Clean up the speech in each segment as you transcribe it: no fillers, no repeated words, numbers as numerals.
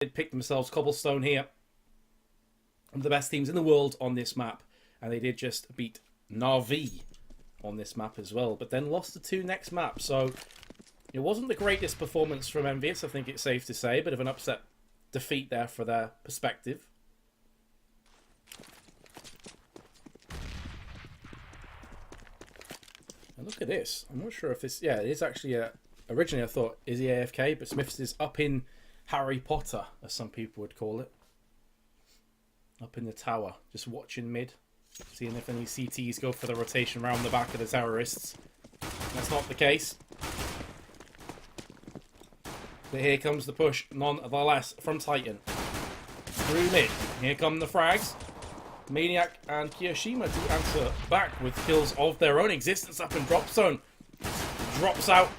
They picked themselves cobblestone here. One of the best teams in the world on this map. And they did just beat Na'vi on this map as well. But then lost the 2 next maps. So it wasn't the greatest performance from Envyus, I think it's safe to say. Bit of an upset defeat there for their perspective. And look at this. I'm not sure if this... Yeah, it is actually a... Originally I thought, is he AFK? But SmithZz is up in Harry Potter, as some people would call it. Up in the tower, just watching mid. Seeing if any CTs go for the rotation around the back of the terrorists. That's not the case. But here comes the push, nonetheless, from Titan. Through mid. Here come the frags. Maniac and kioShiMa to answer back with kills of their own. Existence up in drop zone. Drops out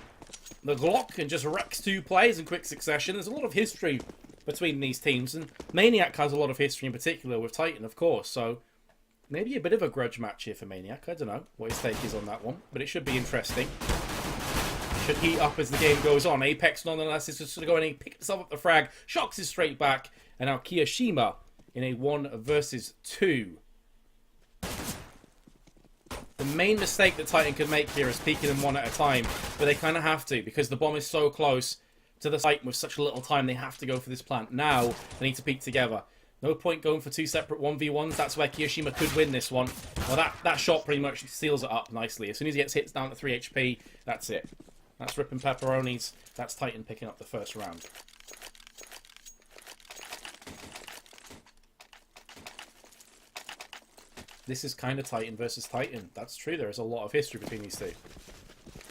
the Glock and just wrecks 2 players in quick succession. There's a lot of history between these teams, and Maniac has a lot of history in particular with Titan, of course, so maybe a bit of a grudge match here for Maniac. I don't know what his take is on that one, but it should be interesting. Should heat up as the game goes on. Apex, nonetheless, is just going to go in and pick himself up the frag. shox is straight back, and now kioShiMa in a 1 versus 2. The main mistake that Titan could make here is peeking them 1 at a time, but they kind of have to, because the bomb is so close to the site with such a little time. They have to go for this plant now. They need to peek together. No point going for 2 separate 1v1s. That's where kioShiMa could win this one. Well, that shot pretty much seals it up nicely. As soon as he gets hits down to 3 HP, that's it. That's ripping pepperonis. That's Titan picking up the first round. This is kind of Titan versus Titan. That's true. There is a lot of history between these two.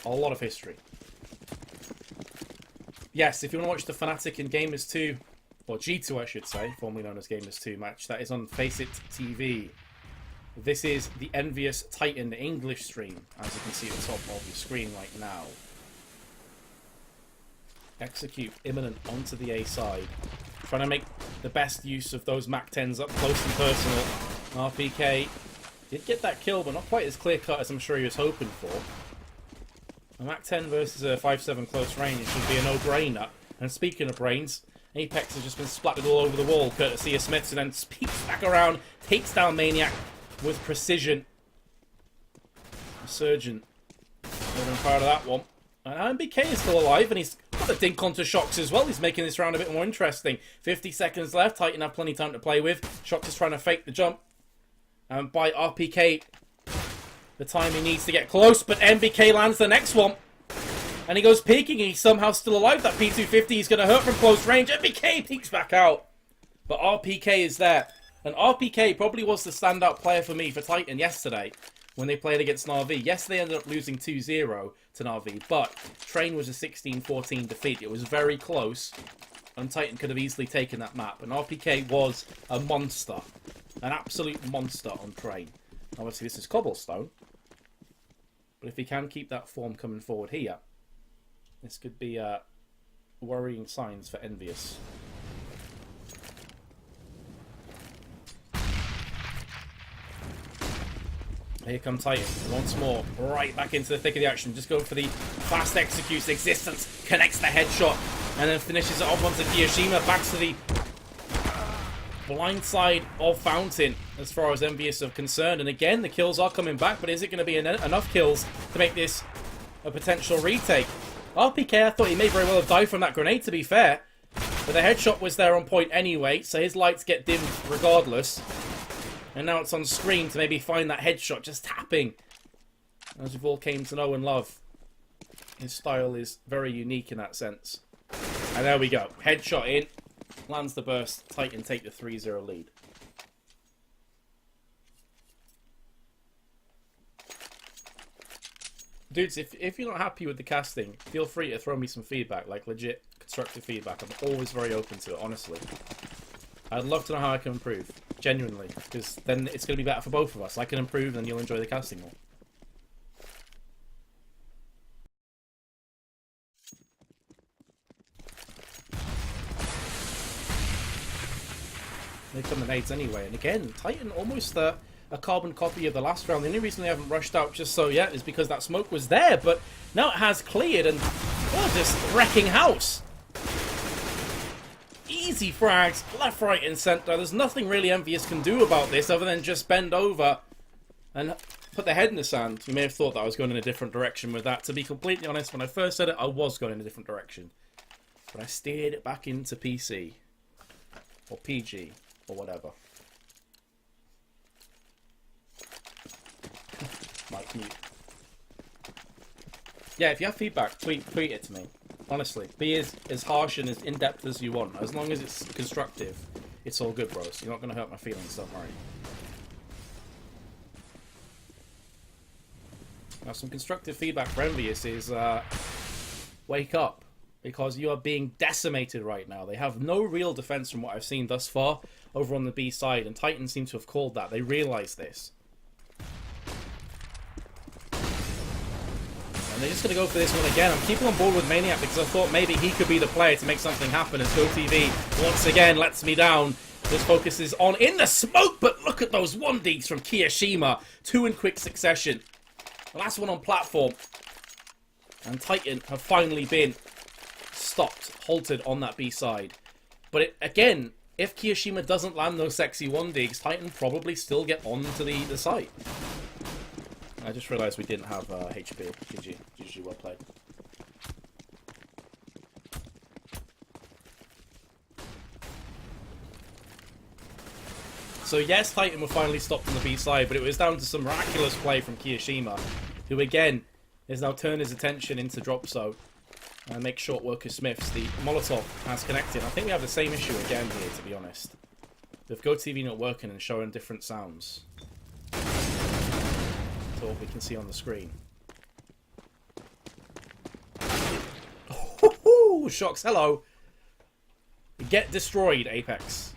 A lot of history. Yes, if you want to watch the Fnatic and Gamers 2, or G2 I should say, formerly known as Gamers 2 match, that is on Faceit TV. This is the Envyus Titan English stream, as you can see at the top of your screen right now. Execute imminent onto the A side. Trying to make the best use of those MAC-10s up close and personal. RPK did get that kill, but not quite as clear-cut as I'm sure he was hoping for. A MAC-10 versus a 5.7 close range should be a no-brainer. And speaking of brains, Apex has just been splattered all over the wall, courtesy of SmithZz, and then peeks back around, takes down Maniac with precision. Resurgent would have been part of that one. And MBK is still alive, and he's got a dink onto shox as well. He's making this round a bit more interesting. 50 seconds left. Titan have plenty of time to play with. shox is trying to fake the jump. And by RPK, the time he needs to get close, but MBK lands the next one. And he goes peeking, and he's somehow still alive. That P250 is going to hurt from close range. MBK peeks back out. But RPK is there. And RPK probably was the standout player for me for Titan yesterday when they played against Na'vi. Yes, they ended up losing 2-0 to Na'vi, but Train was a 16-14 defeat. It was very close, and Titan could have easily taken that map. And RPK was a monster. An absolute monster on Train. Obviously, this is cobblestone. But if he can keep that form coming forward here, this could be worrying signs for Envyus. Here comes Titan once more, right back into the thick of the action. Just going for the fast executes. Existence connects the headshot and then finishes it off onto kioShiMa. Back to the blind side of Fountain as far as Envyus are concerned. And again, the kills are coming back, but is it going to be enough kills to make this a potential retake? RPK, I thought he may very well have died from that grenade, to be fair. But the headshot was there on point anyway, so his lights get dimmed regardless. And now it's on screen to maybe find that headshot, just tapping. As we've all came to know and love. His style is very unique in that sense. And there we go. Headshot in. Lands the burst. Titan take the 3-0 lead. Dudes, if you're not happy with the casting, feel free to throw me some feedback. Like, legit, constructive feedback. I'm always very open to it, honestly. I'd love to know how I can improve. Genuinely. Because then it's going to be better for both of us. I can improve and you'll enjoy the casting more. They come the nades anyway. And again, Titan almost a carbon copy of the last round. The only reason they haven't rushed out just so yet is because that smoke was there. But now it has cleared and, well, just wrecking house. Easy Easy frags, left, right, and centre. There's nothing really Envyus can do about this other than just bend over and put their head in the sand. You may have thought that I was going in a different direction with that. To be completely honest, when I first said it, I was going in a different direction. But I steered it back into PC. Or PG. Or whatever. Mic mute. Yeah, if you have feedback, tweet it to me. Honestly, be as harsh and as in-depth as you want. As long as it's constructive, it's all good, bros. You're not going to hurt my feelings, don't worry. Now, some constructive feedback for Envyus is, wake up. Because you are being decimated right now. They have no real defense from what I've seen thus far over on the B side. And Titan seem to have called that. They realise this. And they're just going to go for this one again. I'm keeping on board with Maniac because I thought maybe he could be the player to make something happen as GoTV once again lets me down. This focuses on in the smoke, but look at those 1Ds from kioShiMa. 2 in quick succession. The last one on platform. And Titan have finally been stopped, halted on that B side. But again, if kioShiMa doesn't land those sexy 1Ds, Titan probably still get onto the site. I just realised we didn't have HP. GG, well played. So yes, Titan were finally stopped on the B side, but it was down to some miraculous play from kioShiMa, who again has now turned his attention into drop zone and make short work of Smiths. The Molotov has connected. I think we have the same issue again here, to be honest. With GoTV not working and showing different sounds to what we can see on the screen. Oh, shox, hello. Get destroyed, Apex.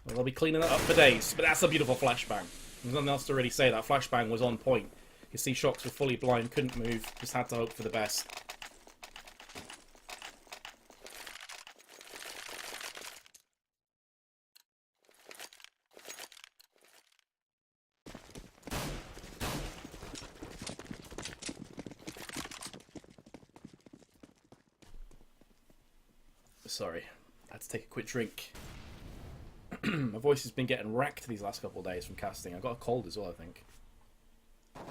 Well, they'll be cleaning that up for days, but that's a beautiful flashbang. There's nothing else to really say. That flashbang was on point. You see shox were fully blind, couldn't move, just had to hope for the best. Sorry, I had to take a quick drink. My voice has been getting wrecked these last couple of days from casting. I got a cold as well, I think.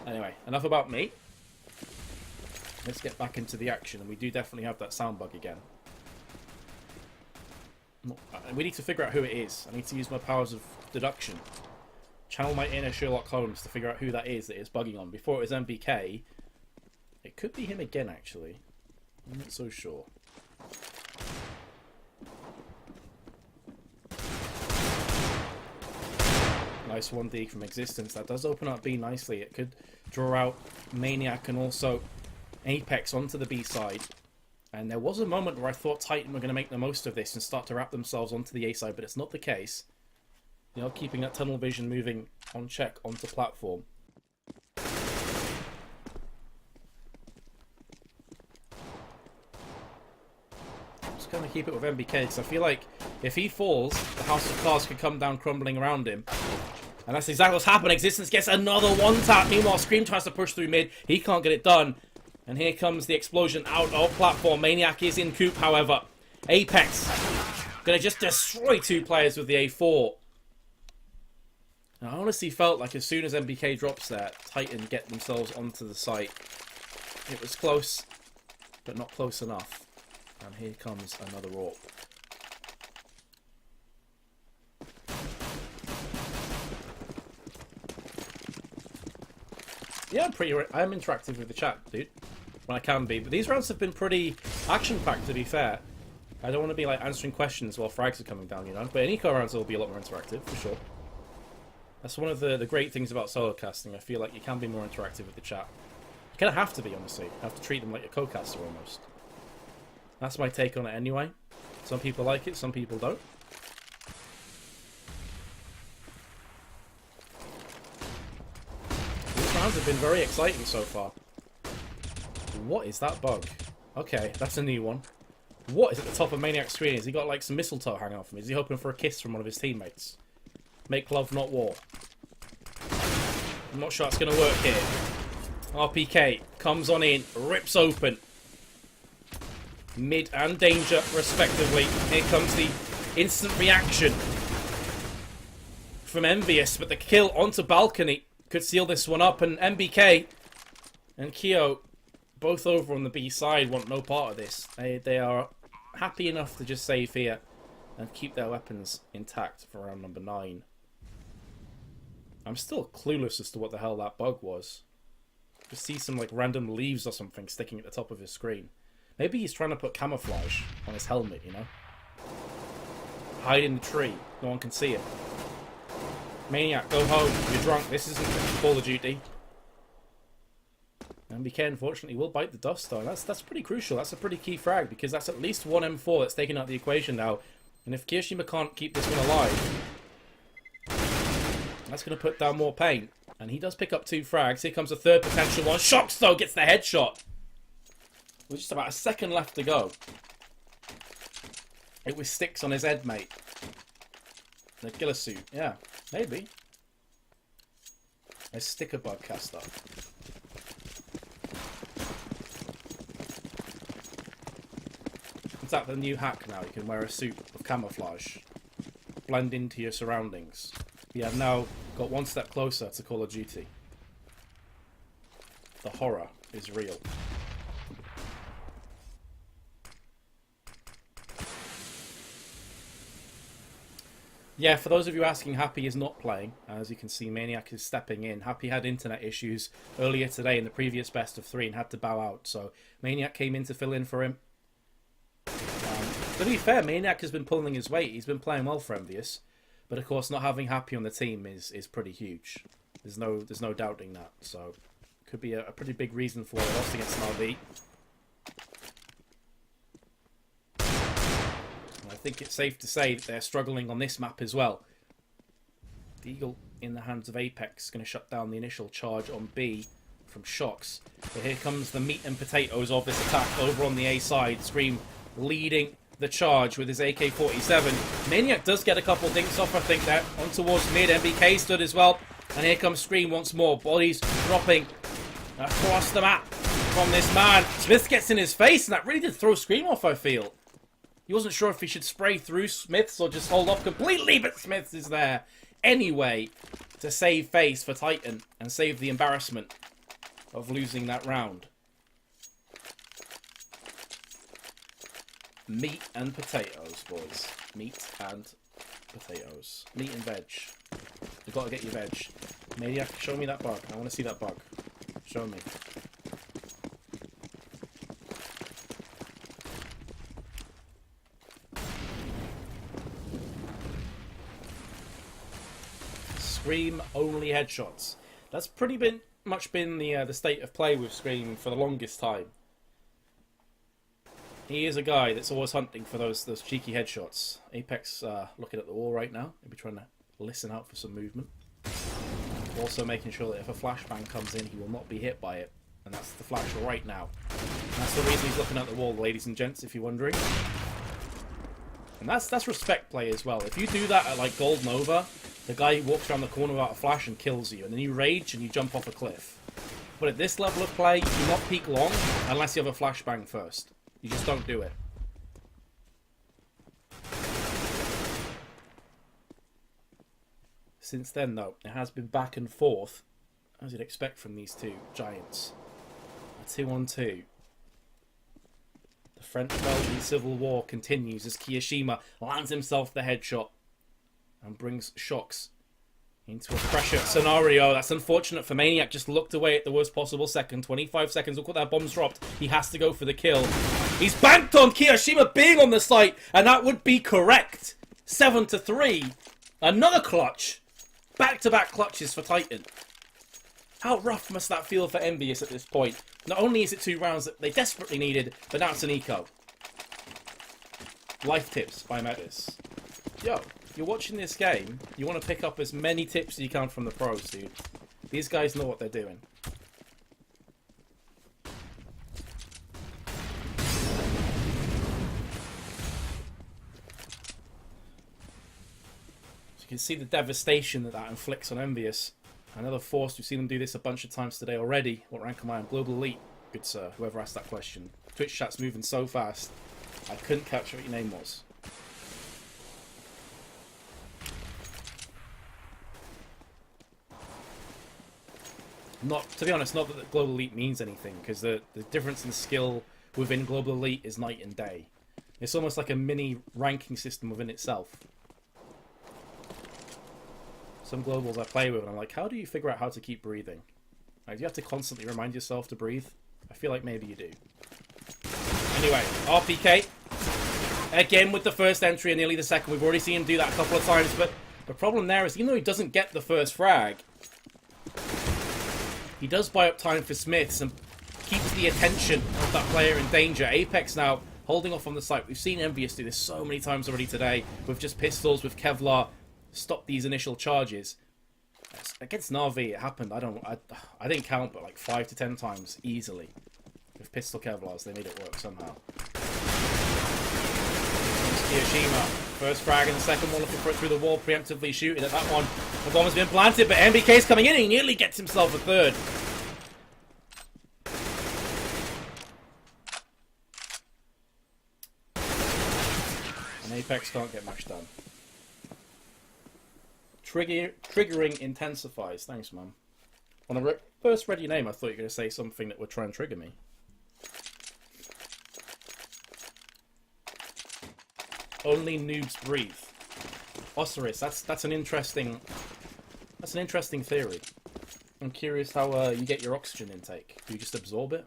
Anyway, enough about me. Let's get back into the action, and we do definitely have that sound bug again. We need to figure out who it is. I need to use my powers of deduction. Channel my inner Sherlock Holmes to figure out who that is bugging on. Before it was MBK, it could be him again, actually. I'm not so sure. Nice 1D from Existence. That does open up B nicely. It could draw out Maniac and also Apex onto the B side. And there was a moment where I thought Titan were going to make the most of this and start to wrap themselves onto the A side, but it's not the case. You know, keeping that tunnel vision moving on check onto platform. Just going to keep it with MBK because I feel like if he falls, the House of Cards could come down crumbling around him. And that's exactly what's happened. Existence gets another one tap. Meanwhile, Scream tries to push through mid. He can't get it done. And here comes the explosion out of platform. Maniac is in coop, however. Apex gonna just destroy 2 players with the A4. And I honestly felt like as soon as MBK drops there, Titan get themselves onto the site. It was close, but not close enough. And here comes another AWP. Yeah, I'm interactive with the chat, dude. When I can be. But these rounds have been pretty action-packed, to be fair. I don't want to be, like, answering questions while frags are coming down, you know? But in eco rounds, will be a lot more interactive, for sure. That's one of the great things about solo casting. I feel like you can be more interactive with the chat. You kind of have to be, honestly. You have to treat them like a co-caster, almost. That's my take on it anyway. Some people like it, some people don't. These rounds have been very exciting so far. What is that bug? Okay, that's a new one. What is at the top of Maniac's screen? Has he got like some mistletoe hanging off him? Is he hoping for a kiss from one of his teammates? Make love, not war. I'm not sure that's going to work here. RPK comes on in, rips open. Mid and danger, respectively. Here comes the instant reaction from Envyus, but the kill onto balcony could seal this one up, and MBK and Kio, both over on the B side, want no part of this. They are happy enough to just save here and keep their weapons intact for round number 9. I'm still clueless as to what the hell that bug was. Just see some like random leaves or something sticking at the top of his screen. Maybe he's trying to put camouflage on his helmet, you know? Hide in the tree. No one can see it. Maniac, go home. You're drunk. This isn't Call of Duty. MBK, unfortunately, will bite the dust, though. That's pretty crucial. That's a pretty key frag, because that's at least one M4 that's taken out the equation now. And if kioShiMa can't keep this one alive, that's going to put down more pain. And he does pick up 2 frags. Here comes a third potential one. shox, though, gets the headshot. With just about a second left to go. It was sticks on his head, mate. The killer suit. Yeah, maybe. A sticker bug caster. Is that the new hack now? You can wear a suit of camouflage. Blend into your surroundings. We have now got one step closer to Call of Duty. The horror is real. Yeah, for those of you asking, Happy is not playing. As you can see, Maniac is stepping in. Happy had internet issues earlier today in the previous best of 3 and had to bow out. So Maniac came in to fill in for him. To be fair, Maniac has been pulling his weight. He's been playing well for Envyus. But of course, not having Happy on the team is pretty huge. There's no doubting that. So could be a pretty big reason for why they lost against an RV. I think it's safe to say that they're struggling on this map as well. The Eagle in the hands of Apex is going to shut down the initial charge on B from shox. But here comes the meat and potatoes of this attack over on the A side. Scream leading the charge with his AK-47. Maniac does get a couple of dinks off, I think, there. On towards mid. MBK stood as well. And here comes Scream once more. Bodies dropping across the map from this man. SmithZz gets in his face, and that really did throw Scream off, I feel. He wasn't sure if he should spray through SmithZz or just hold off completely, but SmithZz is there anyway to save face for Titan and save the embarrassment of losing that round. Meat and potatoes, boys. Meat and potatoes. Meat and veg. You've got to get your veg. Maniac, show me that bug. I want to see that bug. Show me. Scream only headshots. That's pretty much been the state of play with Scream for the longest time. He is a guy that's always hunting for those cheeky headshots. Apex looking at the wall right now. Maybe trying to listen out for some movement. Also making sure that if a flashbang comes in, he will not be hit by it. And that's the flash right now. And that's the reason he's looking at the wall, ladies and gents, if you're wondering. And that's respect play as well. If you do that at like Gold Nova, the guy who walks around the corner without a flash and kills you, and then you rage and you jump off a cliff. But at this level of play, you do not peek long unless you have a flashbang first. You just don't do it. Since then, though, it has been back and forth, as you'd expect from these two giants. A 2-on-2. The French-Belgian Civil War continues as kioShiMa lands himself the headshot and brings shox into a pressure scenario. That's unfortunate for Maniac. Just looked away at the worst possible second. 25 seconds. Look what that bomb's dropped. He has to go for the kill. He's banked on kioShiMa being on the site, and that would be correct. 7-3. Another clutch. Back-to-back clutches for Titan. How rough must that feel for Envyus at this point? Not only is it 2 rounds that they desperately needed, but now it's an eco. Life tips by SmithZz. Yo, if you're watching this game, you want to pick up as many tips as you can from the pros, dude. These guys know what they're doing. You can see the devastation that inflicts on Envyus. Another force. We've seen them do this a bunch of times today already. What rank am I on? Global Elite. Good sir, whoever asked that question. Twitch chat's moving so fast, I couldn't capture what your name was. Not, to be honest, not that the Global Elite means anything, because the difference in skill within Global Elite is night and day. It's almost like a mini ranking system within itself. Some globals I play with, and I'm like, how do you figure out how to keep breathing? Like, do you have to constantly remind yourself to breathe? I feel like maybe you do. Anyway, RPK. Again with the first entry and nearly the second. We've already seen him do that a couple of times, but the problem there is, even though he doesn't get the first frag, he does buy up time for SmithZz and keeps the attention of that player in danger. Apex now holding off on the site. We've seen Envyus do this so many times already today with just pistols, with Kevlar. Stop these initial charges. Against Na'Vi, it happened. I didn't count, but like 5 to 10 times easily with pistol Kevlars. They made it work somehow. kioShiMa, first frag and the second one looking for it through the wall, preemptively shooting at that one. The bomb has been planted, but MBK's coming in and he nearly gets himself a third. And Apex can't get much done. Triggering intensifies. Thanks, man. When I first read your name, I thought you were going to say something that would try and trigger me. Only noobs breathe. Osiris, that's an interesting theory. I'm curious how you get your oxygen intake. Do you just absorb it?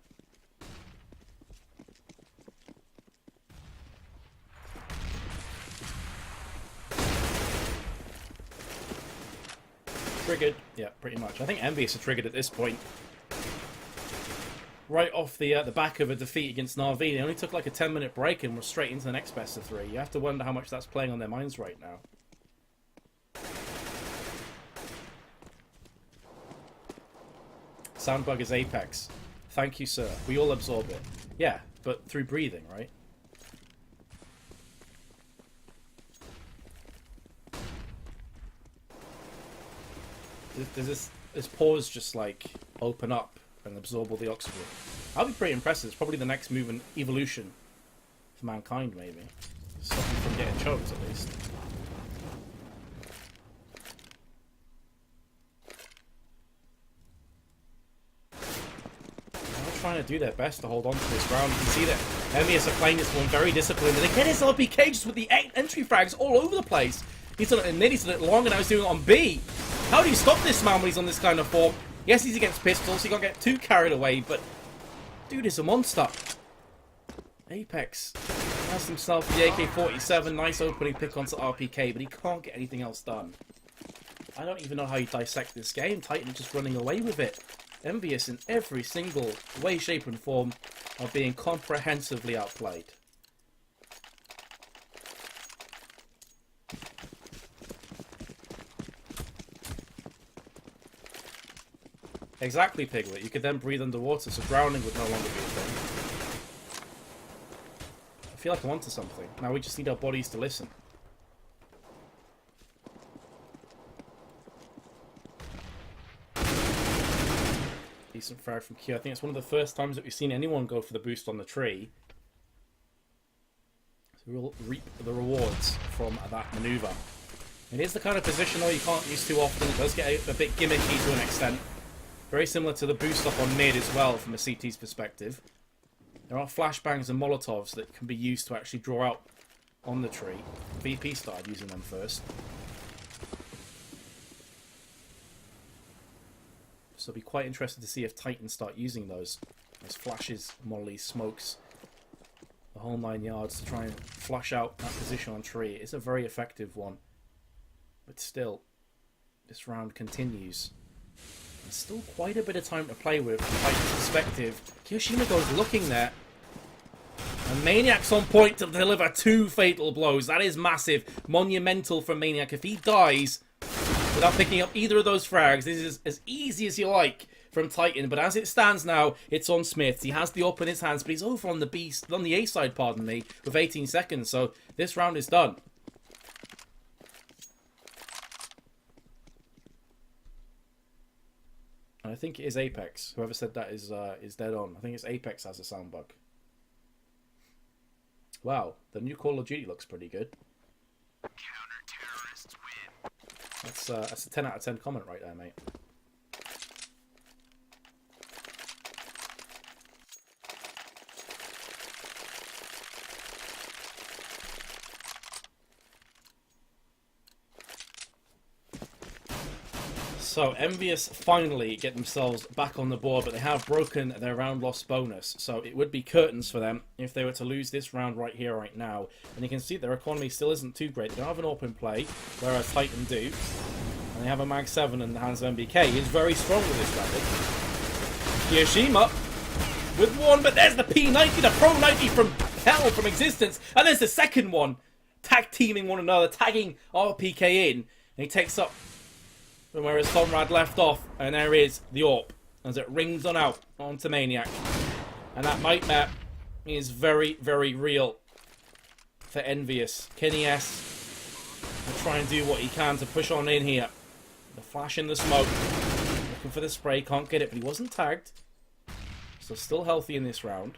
Triggered. Yeah, pretty much. I think Envyus are triggered at this point. Right off the back of a defeat against Na'Vi. They only took like a 10-minute break and were straight into the next best of 3. You have to wonder how much that's playing on their minds right now. Soundbug is Apex. Thank you, sir. We all absorb it. Yeah, but through breathing, right? Does this pause just like open up and absorb all the oxygen? I'll be pretty impressed. It's probably the next move in evolution for mankind, maybe. Stop them from getting choked, at least. They're trying to do their best to hold on to this round. You can see that Envyus are playing this one very disciplined. And again, his RPK just with the entry frags all over the place. He's done it in mid, he's done it long, and now he's doing it on B. How do you stop this man when he's on this kind of form? Yes, he's against pistols, so you can't get too carried away, but dude is a monster. Apex has himself the AK-47, nice opening pick onto RPK, but he can't get anything else done. I don't even know how you dissect this game. Titan just running away with it. Envyus in every single way, shape, and form are being comprehensively outplayed. Exactly, Piglet. You could then breathe underwater, so drowning would no longer be a thing. I feel like I'm onto something. Now we just need our bodies to listen. Decent frag from Q. I think it's one of the first times that we've seen anyone go for the boost on the tree. So we'll reap the rewards from that maneuver. It is the kind of position, though, you can't use too often. It does get a bit gimmicky to an extent. Very similar to the boost up on mid as well, from a CT's perspective. There are flashbangs and molotovs that can be used to actually draw out on the tree. VP started using them first. So it'll be quite interesting to see if Titans start using those. Those flashes, mollies, smokes, the whole 9 yards to try and flush out that position on tree. It's a very effective one. But still, this round continues. There's still quite a bit of time to play with from Titan's perspective. kioShiMa goes looking there. And Maniac's on point to deliver 2 fatal blows. That is massive. Monumental from Maniac. If he dies without picking up either of those frags, this is as easy as you like from Titan. But as it stands now, it's on SmithZz. He has the AWP in his hands, but he's over on the A side, pardon me, with 18 seconds. So this round is done. And I think it is Apex. Whoever said that is dead on. I think it's Apex has a sound bug. Wow, the new Call of Duty looks pretty good. That's a 10 out of 10 comment right there, mate. So, Envyus finally get themselves back on the board, but they have broken their round loss bonus. So, it would be curtains for them if they were to lose this round right here, right now. And you can see their economy still isn't too great. They don't have an open play, whereas Titan do. And they have a Mag 7 in the hands of MBK. He's very strong with this weapon. kioShiMa with one, but there's the P90, the Pro 90 from hell, from existence. And there's the second one. Tag teaming one another, tagging RPK in. And he takes up from where his comrade left off, and there is the AWP as it rings on out onto Maniac. And that nightmare is very, very real for Envyus. kioShiMa will try and do what he can to push on in here. The flash in the smoke, looking for the spray, can't get it, but he wasn't tagged. So still healthy in this round.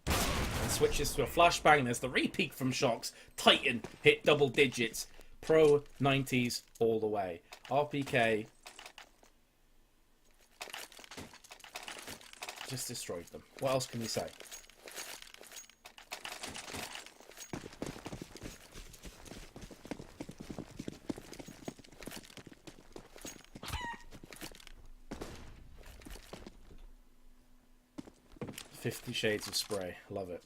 And switches to a flashbang. There's the repeat from shox. Titan hit double digits. Pro 90s all the way. RPK just destroyed them. What else can we say? $50 Shades of Spray. Love it.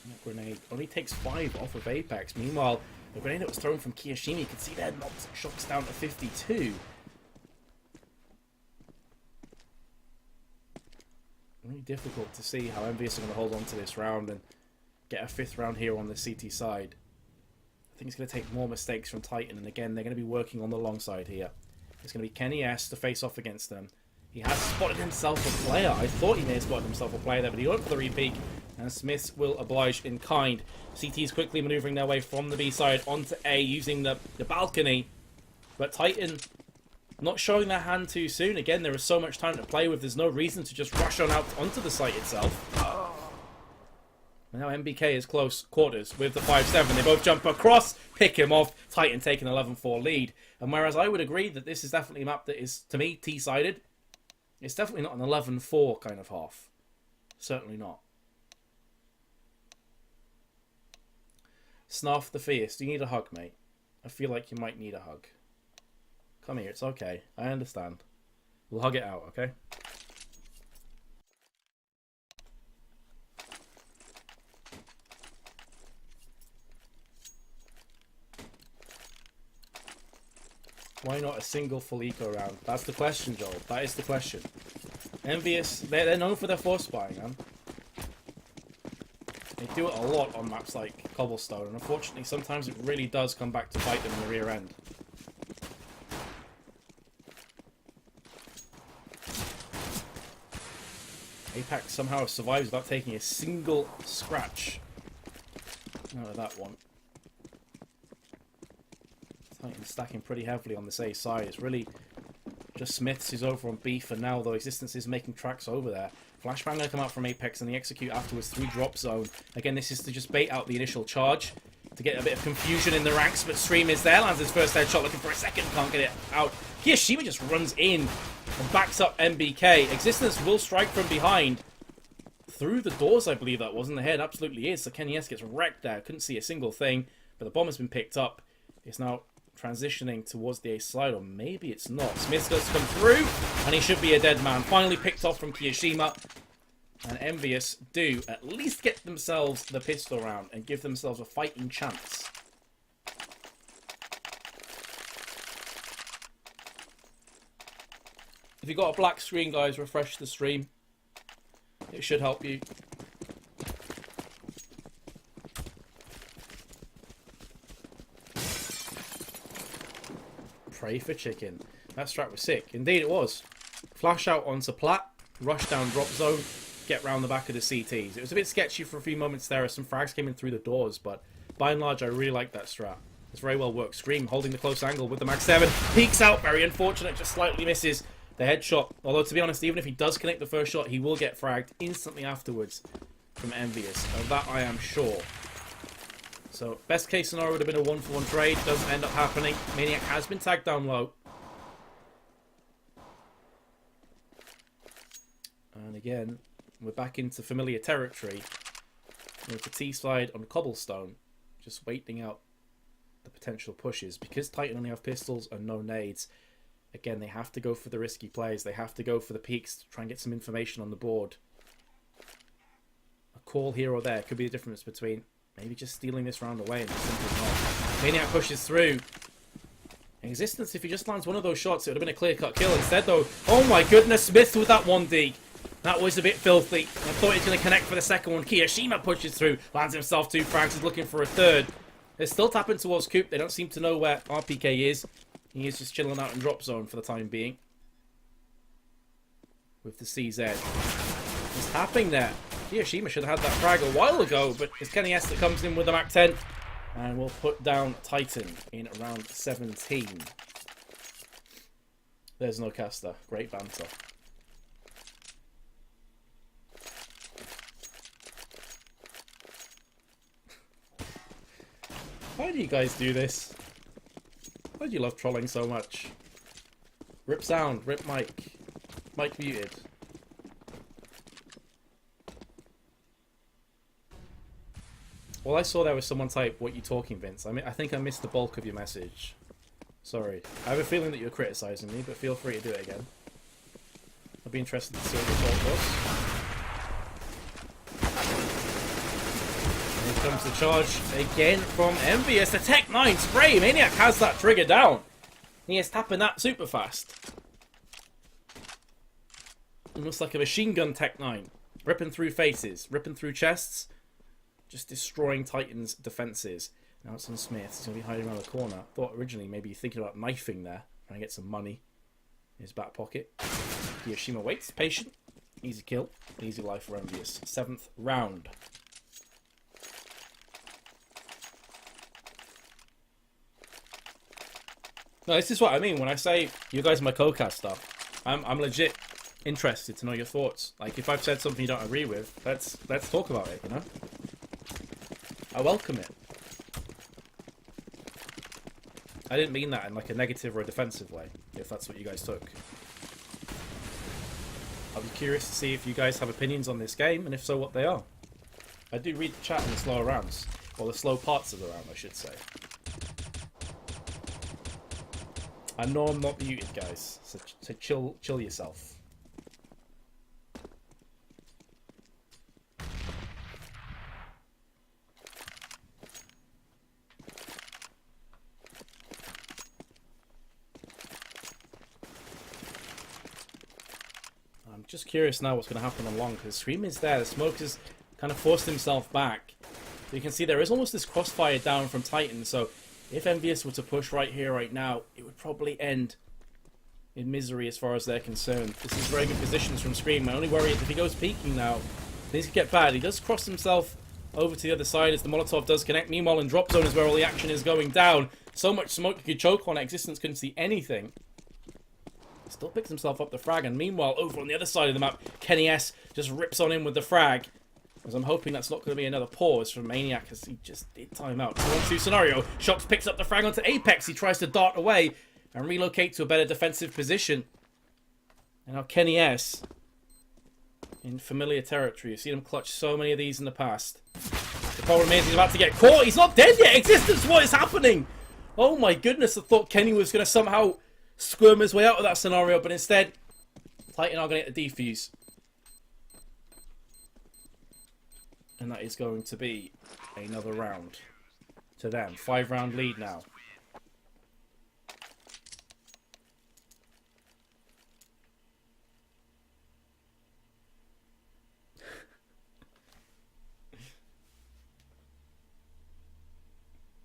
That grenade only takes 5 off of Apex. Meanwhile, the grenade that was thrown from kioShiMa, you can see there, knocks shox down to 52. Really difficult to see how Envyus are going to hold on to this round and get a 5th round here on the CT side. I think it's going to take more mistakes from Titan, and again, they're going to be working on the long side here. It's going to be Kenny S to face off against them. He has spotted himself a player. I thought he may have spotted himself a player there, but he went for the repeat, and SmithZz will oblige in kind. CT's quickly maneuvering their way from the B side onto A using the balcony, but Titan not showing their hand too soon. Again, there is so much time to play with. There's no reason to just rush on out onto the site itself. And now MBK is close quarters with the 5-7. They both jump across, pick him off. Titan taking 11-4 lead. And whereas I would agree that this is definitely a map that is, to me, T-sided, it's definitely not an 11-4 kind of half. Certainly not. Snuff the Fierce. Do you need a hug, mate? I feel like you might need a hug. Come here, it's okay. I understand. We'll hug it out, okay? Why not a single full eco round? That's the question, Joel. That is the question. Envyus, they're known for their force spying, man. They do it a lot on maps like Cobblestone, and unfortunately sometimes it really does come back to bite them in the rear end. Apex somehow survives without taking a single scratch out of that one. Titan stacking pretty heavily on this A side. It's really just SmithZz who's over on B for now, though Existence is making tracks over there. Flashbang going to come out from Apex and the execute afterwards through drop zone. Again, this is to just bait out the initial charge to get a bit of confusion in the ranks, but Stream is there, lands his first headshot, looking for a second, can't get it out. kioShiMa just runs in and backs up MBK. Existence will strike from behind. Through the doors, I believe that was, in the head absolutely is. So Kenny S gets wrecked there, couldn't see a single thing, but the bomb has been picked up. It's now transitioning towards the A slide, or maybe it's not. SmithZz does come through, and he should be a dead man. Finally picked off from kioShiMa. And Envyus do at least get themselves the pistol round and give themselves a fighting chance. If you've got a black screen, guys, refresh the stream. It should help you. Pray for chicken. That strat was sick. Indeed it was. Flash out onto plat, rush down drop zone, get round the back of the CTs. It was a bit sketchy for a few moments there as some frags came in through the doors, but by and large I really like that strat. It's very well worked. Scream holding the close angle with the Mag 7. Peeks out, very unfortunate, just slightly misses the headshot. Although to be honest, even if he does connect the first shot, he will get fragged instantly afterwards from Envyus. Of that I am sure. So, best case scenario would have been a 1-for-1 trade. Doesn't end up happening. Maniac has been tagged down low. And again, we're back into familiar territory with the T-slide on Cobblestone. Just waiting out the potential pushes. Because Titan only have pistols and no nades, again, they have to go for the risky plays. They have to go for the peaks to try and get some information on the board. A call here or there could be the difference between maybe just stealing this round away and just simply not. Maniac pushes through. Existence, if he just lands one of those shots, it would have been a clear-cut kill. Instead, though, oh my goodness, SmithZz with that 1D. That was a bit filthy. I thought he was going to connect for the second one. kioShiMa pushes through, lands himself 2 frags, is looking for a third. They're still tapping towards Coop. They don't seem to know where RPK is. He is just chilling out in drop zone for the time being. With the CZ. What's happening there? kioShiMa should have had that frag a while ago, but it's keniS that comes in with the Mac 10. And we'll put down Titan in round 17. There's no caster. Great banter. Why do you guys do this? Why do you love trolling so much? Rip sound, rip mic. Mic muted. All I saw there was someone type, "What you talking, Vince?" I think I missed the bulk of your message. Sorry. I have a feeling that you're criticising me, but feel free to do it again. I'd be interested to see what your thought was. Here comes the charge again from Envyus. The Tech 9 spray. Maniac has that trigger down. He is tapping that super fast. Almost like a machine gun Tech 9. Ripping through faces, ripping through chests. Just destroying Titan's defenses. Now it's on Smith. He's going to be hiding around the corner. Thought originally maybe thinking about knifing there. Trying to get some money in his back pocket. kioShiMa waits. Patient. Easy kill. Easy life for Envyus. 7th round. No, this is what I mean when I say you guys are my co-caster. I'm legit interested to know your thoughts. Like, if I've said something you don't agree with, let's talk about it, you know? I welcome it. I didn't mean that in like a negative or a defensive way, if that's what you guys took. I'll be curious to see if you guys have opinions on this game, and if so, what they are. I do read the chat in the slower rounds, or the slow parts of the round, I should say. I know I'm not muted, guys, so chill yourself. I'm just curious now what's going to happen on long, because Scream is there. The Smoke has kind of forced himself back. So you can see there is almost this crossfire down from Titan, so if Envyus were to push right here, right now, it would probably end in misery as far as they're concerned. This is very good positions from Scream. My only worry is if he goes peeking now, things could get bad. He does cross himself over to the other side as the Molotov does connect. Meanwhile, in drop zone is where all the action is going down. So much smoke he could choke on. Existence couldn't see anything. Still picks himself up the frag, and meanwhile, over on the other side of the map, keniS just rips on in with the frag. As I'm hoping that's not going to be another pause from Maniac, as he just did time out. 2-on-2 scenario. shox picks up the frag onto Apex. He tries to dart away and relocate to a better defensive position. And now keniS in familiar territory. You've seen him clutch so many of these in the past. The problem is he's about to get caught. He's not dead yet. Existence, what is happening? Oh my goodness, I thought Kenny was going to somehow squirm his way out of that scenario, but instead, Titan are going to get the defuse. And that is going to be another round to them. 5-round lead now.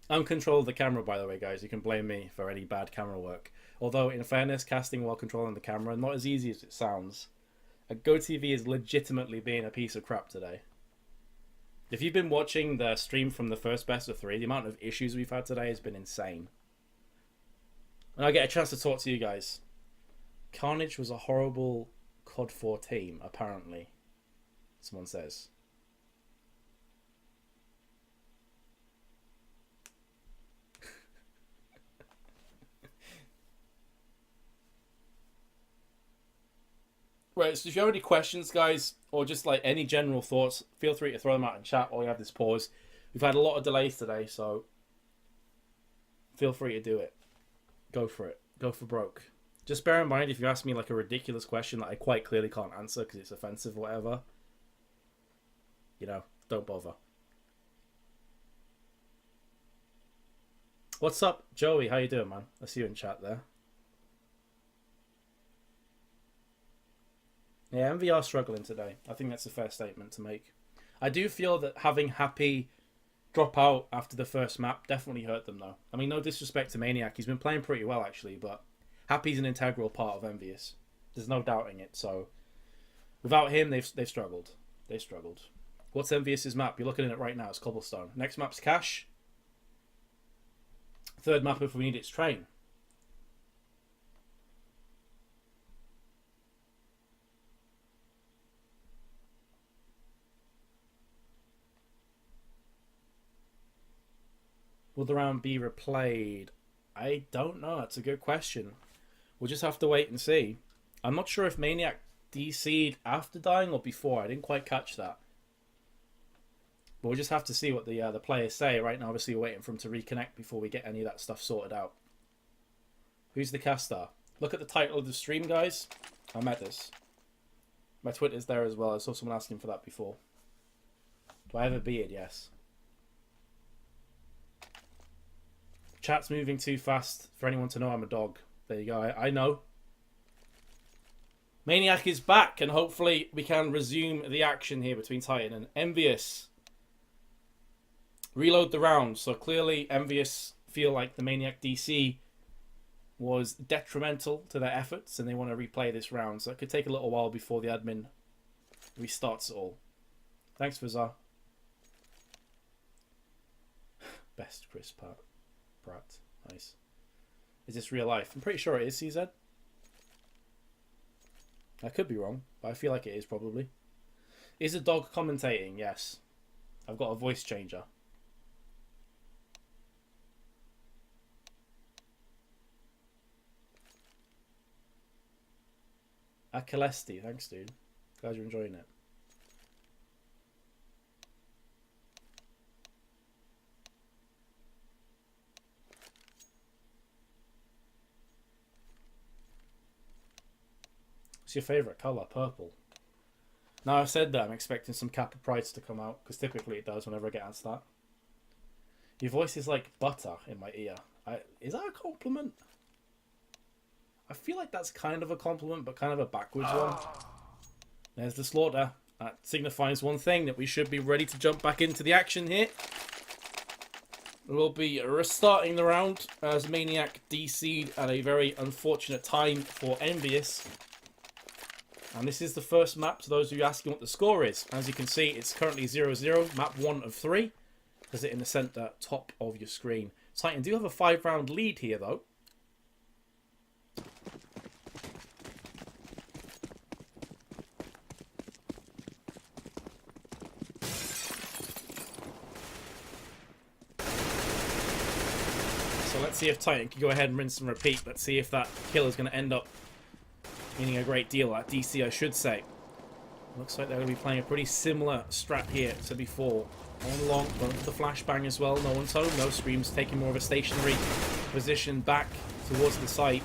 I'm control the camera, by the way, guys. You can blame me for any bad camera work. Although, in fairness, casting while controlling the camera, not as easy as it sounds. GoTV is legitimately being a piece of crap today. If you've been watching the stream from the first best of 3, the amount of issues we've had today has been insane. And I get a chance to talk to you guys. Carnage was a horrible COD 4 team, apparently. Someone says. Right, so if you have any questions, guys, or just like any general thoughts, feel free to throw them out in chat while we have this pause. We've had a lot of delays today, so feel free to do it. Go for it. Go for broke. Just bear in mind, if you ask me like a ridiculous question that I quite clearly can't answer because it's offensive or whatever, you know, don't bother. What's up, Joey? How you doing, man? I see you in chat there. Yeah, Envy are struggling today. I think that's a fair statement to make. I do feel that having Happy drop out after the first map definitely hurt them, though. I mean, no disrespect to Maniac. He's been playing pretty well, actually, but Happy's an integral part of Envyus. There's no doubting it. So without him, they've struggled. They've struggled. What's Envyus's map? You're looking at it right now. It's Cobblestone. Next map's Cache. Third map, if we need, it's Train. Will the round be replayed? I don't know. That's a good question. We'll just have to wait and see. I'm not sure if Maniac DC'd after dying or before. I didn't quite catch that. But we'll just have to see what the players say. Right now, obviously, we're waiting for them to reconnect before we get any of that stuff sorted out. Who's the caster? Look at the title of the stream, guys. I'm at this. My Twitter's there as well. I saw someone asking for that before. Do I have a beard? Yes. Chat's moving too fast for anyone to know I'm a dog. There you go. I know. Maniac is back, and hopefully we can resume the action here between Titan and Envyus. Reload the round. So clearly Envyus feel like the Maniac DC was detrimental to their efforts, and they want to replay this round. So it could take a little while before the admin restarts it all. Thanks, Fazar. Best Chris Pratt. Nice. Is this real life? I'm pretty sure it is, CsGo. I could be wrong, but I feel like it is probably. Is a dog commentating? Yes. I've got a voice changer. Akalesti, thanks, dude. Glad you're enjoying it. What's your favourite colour? Purple. Now I've said that, I'm expecting some Kappa Prides to come out, because typically it does whenever I get asked that. Your voice is like butter in my ear. Is that a compliment? I feel like that's kind of a compliment, but kind of a backwards one. There's the slaughter. That signifies one thing, that we should be ready to jump back into the action here. We'll be restarting the round as Maniac DC'd at a very unfortunate time for Envyus. And this is the first map, to those of you asking what the score is. As you can see, it's currently 0-0, map 1 of 3. There's it in the centre top of your screen. Titan do have a 5-round lead here, though. So let's see if Titan can go ahead and rinse and repeat. Let's see if that kill is going to end up meaning a great deal. That DC, I should say. Looks like they're going to be playing a pretty similar strat here to before. On long, going for the flashbang as well. No one's home. No Screams taking more of a stationary position back towards the site.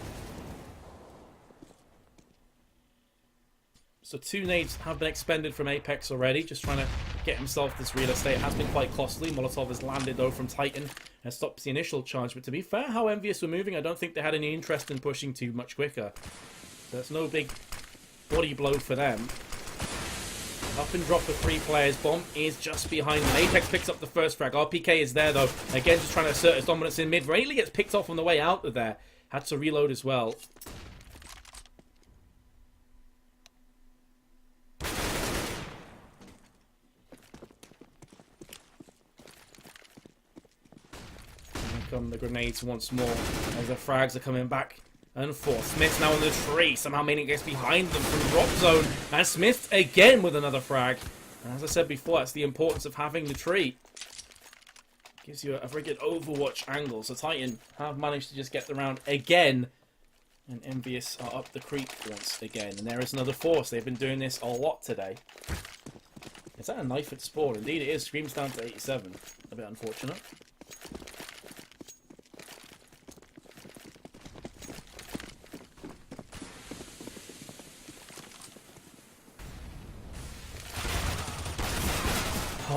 So 2 nades have been expended from Apex already, just trying to get himself this real estate. It has been quite costly. Molotov has landed though from Titan and stops the initial charge. But to be fair, how Envyus were moving, I don't think they had any interest in pushing too much quicker. So it's no big body blow for them. Up and drop for 3 players. Bomb is just behind them. Apex picks up the first frag. RPK is there though. Again, just trying to assert his dominance in mid. Rayleigh gets picked off on the way out of there. Had to reload as well. Come the grenades once more as the frags are coming back and forth. Smith now on the tree. Somehow Maniac gets behind them from drop zone. And Smith again with another frag. And as I said before, that's the importance of having the tree. Gives you a very good Overwatch angle. So Titan have managed to just get the round again. And Envyus are up the creek once again. And there is another force. They've been doing this a lot today. Is that a knife at Spawn? Indeed it is. Screams down to 87. A bit unfortunate.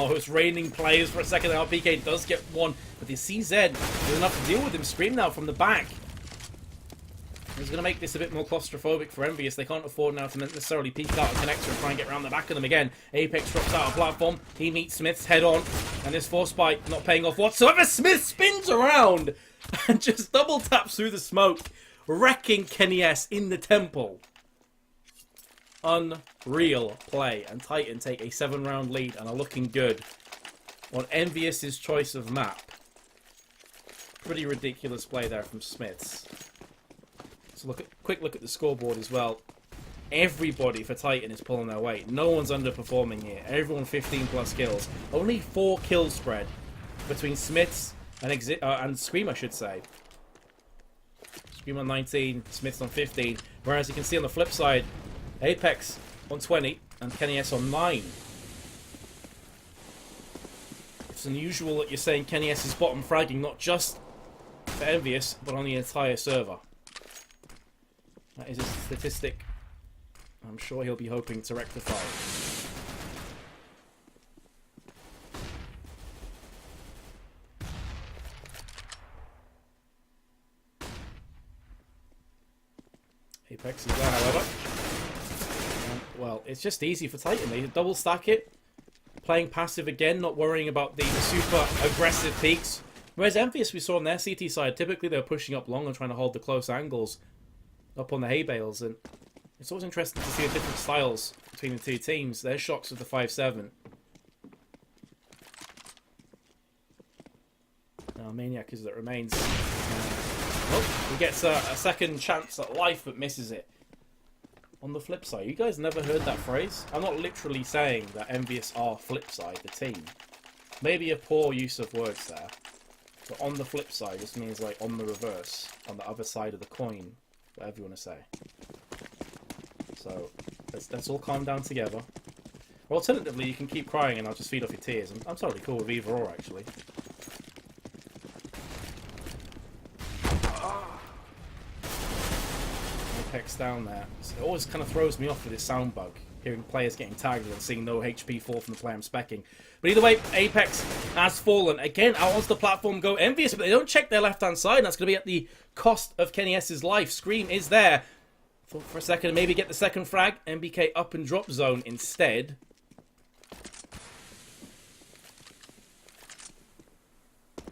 Oh, it's raining players for a second. Now PK does get one, but the CZ is enough to deal with him. Scream now from the back. He's going to make this a bit more claustrophobic for Envyus. They can't afford now to necessarily peek out a connector and try and get around the back of them again. Apex drops out of platform. He meets SmithZz head on, and this force spike not paying off whatsoever. SmithZz spins around and just double taps through the smoke, wrecking keniS in the temple. Unreal play, and Titan take a 7-round lead and are looking good on Envyus' choice of map. Pretty ridiculous play there from SmithZz. So quick look at the scoreboard as well. Everybody for Titan is pulling their weight. No one's underperforming here. Everyone 15 plus kills. Only 4 kills spread between SmithZz and Scream, I should say. Scream on 19, SmithZz on 15. Whereas you can see on the flip side, Apex on 20 and keniS on 9. It's unusual that you're saying keniS is bottom fragging, not just for Envyus, but on the entire server. That is a statistic I'm sure he'll be hoping to rectify. Apex is there, however. Well, it's just easy for Titan. They double stack it, playing passive again, not worrying about the super aggressive peaks. Whereas Envyus, we saw on their CT side, typically they're pushing up long and trying to hold the close angles up on the hay bales. And it's always interesting to see the different styles between the two teams. There's shox with the 5-7. Now, Maniac as it remains. Oh, he gets a second chance at life but misses it. On the flip side, you guys never heard that phrase? I'm not literally saying that Envyus are flip side, the team. Maybe a poor use of words there. But on the flip side, this means like on the reverse, on the other side of the coin, whatever you want to say. So, let's all calm down together. Or alternatively, you can keep crying and I'll just feed off your tears. I'm totally cool with either or, actually. Apex down there. So it always kind of throws me off with this sound bug, hearing players getting tagged and seeing no HP fall from the player I'm specking. But either way, Apex has fallen. Again, out onto the platform go Envyus, but they don't check their left-hand side, and that's going to be at the cost of keniS's life. Scream is there. Thought for a second to maybe get the second frag. MBK up and drop zone instead.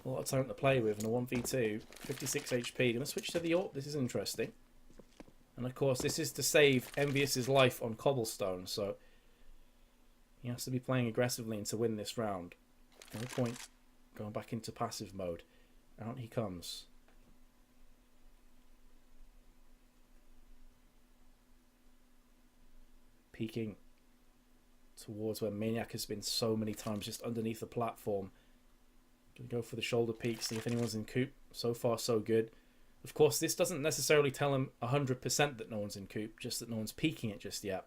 A lot of time to play with in a 1v2. 56 HP. Going to switch to the AWP. This is interesting. And of course, this is to save Envyus' life on cobblestone, so he has to be playing aggressively and to win this round. No point going back into passive mode. Out he comes. Peeking towards where Maniac has been so many times, just underneath the platform. Gonna go for the shoulder peek, see if anyone's in coop. So far, so good. Of course, this doesn't necessarily tell him 100% that no one's in coop, just that no one's peeking it just yet.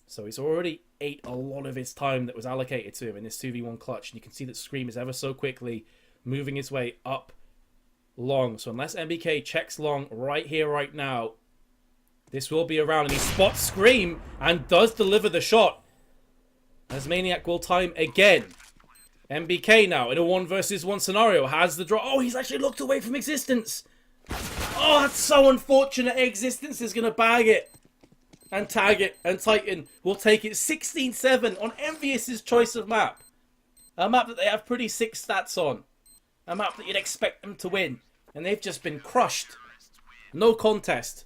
So he's already ate a lot of his time that was allocated to him in this 2v1 clutch. And you can see that Scream is ever so quickly moving his way up long. So unless MBK checks long right here, right now, this will be a round. And he spots Scream and does deliver the shot. As Maniac will time again. MBK now in a 1 versus 1 scenario has the draw. Oh, he's actually looked away from Existence. Oh, that's so unfortunate. Existence is going to bag it and tag it, and Titan will take it 16-7 on Envyus' choice of map. A map that they have pretty sick stats on. A map that you'd expect them to win. And they've just been crushed. No contest.